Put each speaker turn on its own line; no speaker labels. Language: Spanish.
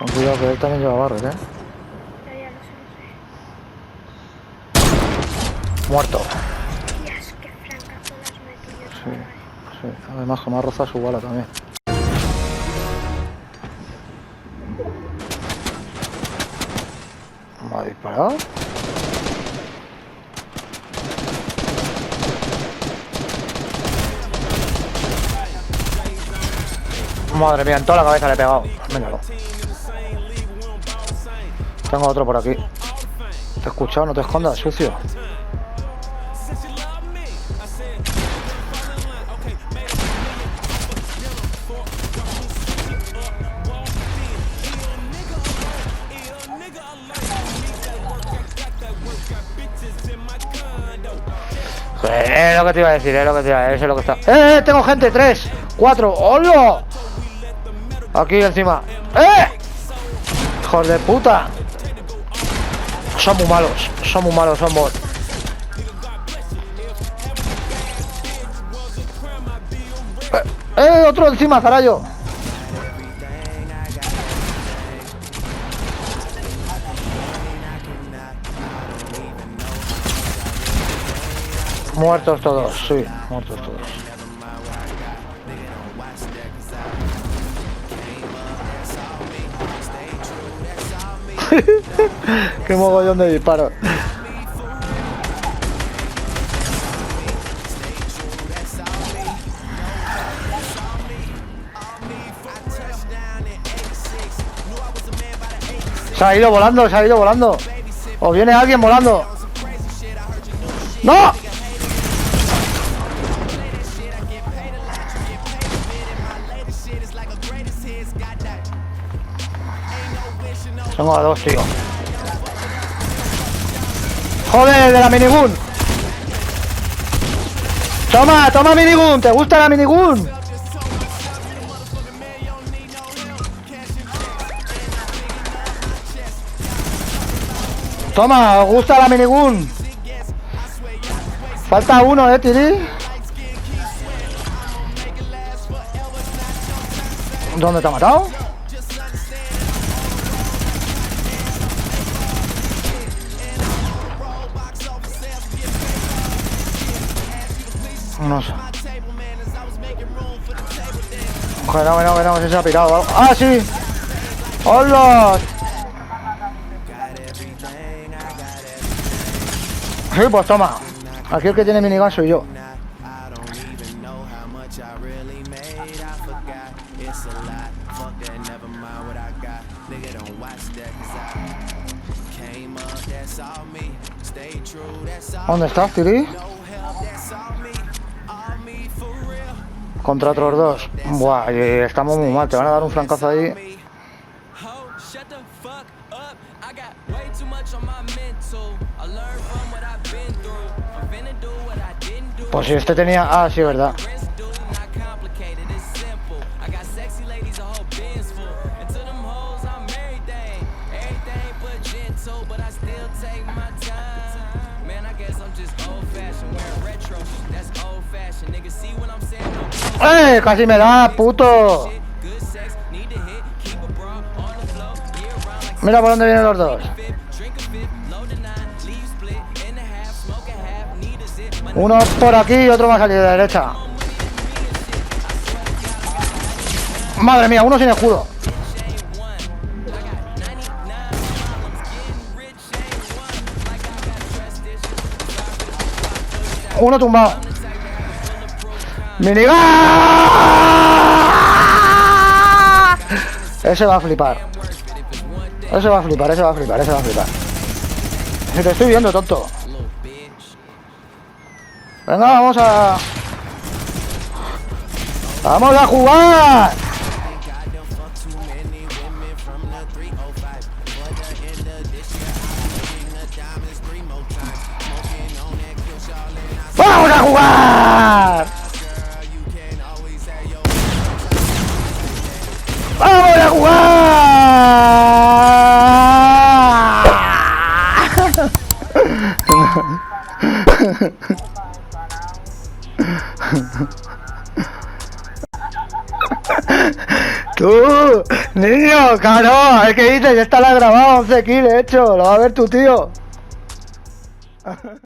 Con cuidado que él también lleva barres,
Ya lo sé,
Muerto.
Dios, qué francazo las metido,
Sí,
chaval.
sí. Además que me ha rozado su bala también. ¿Me ha disparado? Madre mía, en toda la cabeza le he pegado. Míralo. Tengo otro por aquí. Te he escuchado, no te escondas, sucio. Es lo que te iba a decir, es lo que te iba a decir, eso es lo que está. Tengo gente, 3, 4, ¡hola! Aquí encima. ¡Hijos de puta! Son muy malos, son muy malos, son bots. Otro encima, Zarayo. Muertos todos, sí, muertos todos. Qué mogollón de disparos. Se ha ido volando, se ha ido volando. O viene alguien volando. ¡No! Tengo a dos, tío. ¡Joder, de la minigun! ¡Toma, toma minigun! ¿Te gusta la minigun? Toma, ¿os gusta la minigun? Falta uno, Tiri. ¿Dónde te ha matado? No sé. Que no, se ha pirado algo. ¡Ah, sí! ¡Hola! Sí, pues toma. Aquí el que tiene minigun soy yo. ¿Dónde estás, Tiri? Contra otros dos. Buah, estamos muy mal. Te van a dar un francazo ahí. Pues si este tenía... Ah, sí, verdad. Casi me da, puto. Mira por dónde vienen los dos. Uno por aquí y otro va a salir de la derecha. Madre mía, uno sin escudo. Uno tumbado. ¡Minigun! Ese va a flipar. Ese va a flipar, ese va a flipar, ese va a flipar. Si te estoy viendo, tonto. Venga, vamos a... ¡Vamos a jugar! ¡Vamos a jugar! ¡Vamos a jugar! Tú, niño, claro, es que dices, ya está la grabada, 11 kills hecho, lo va a ver tu tío.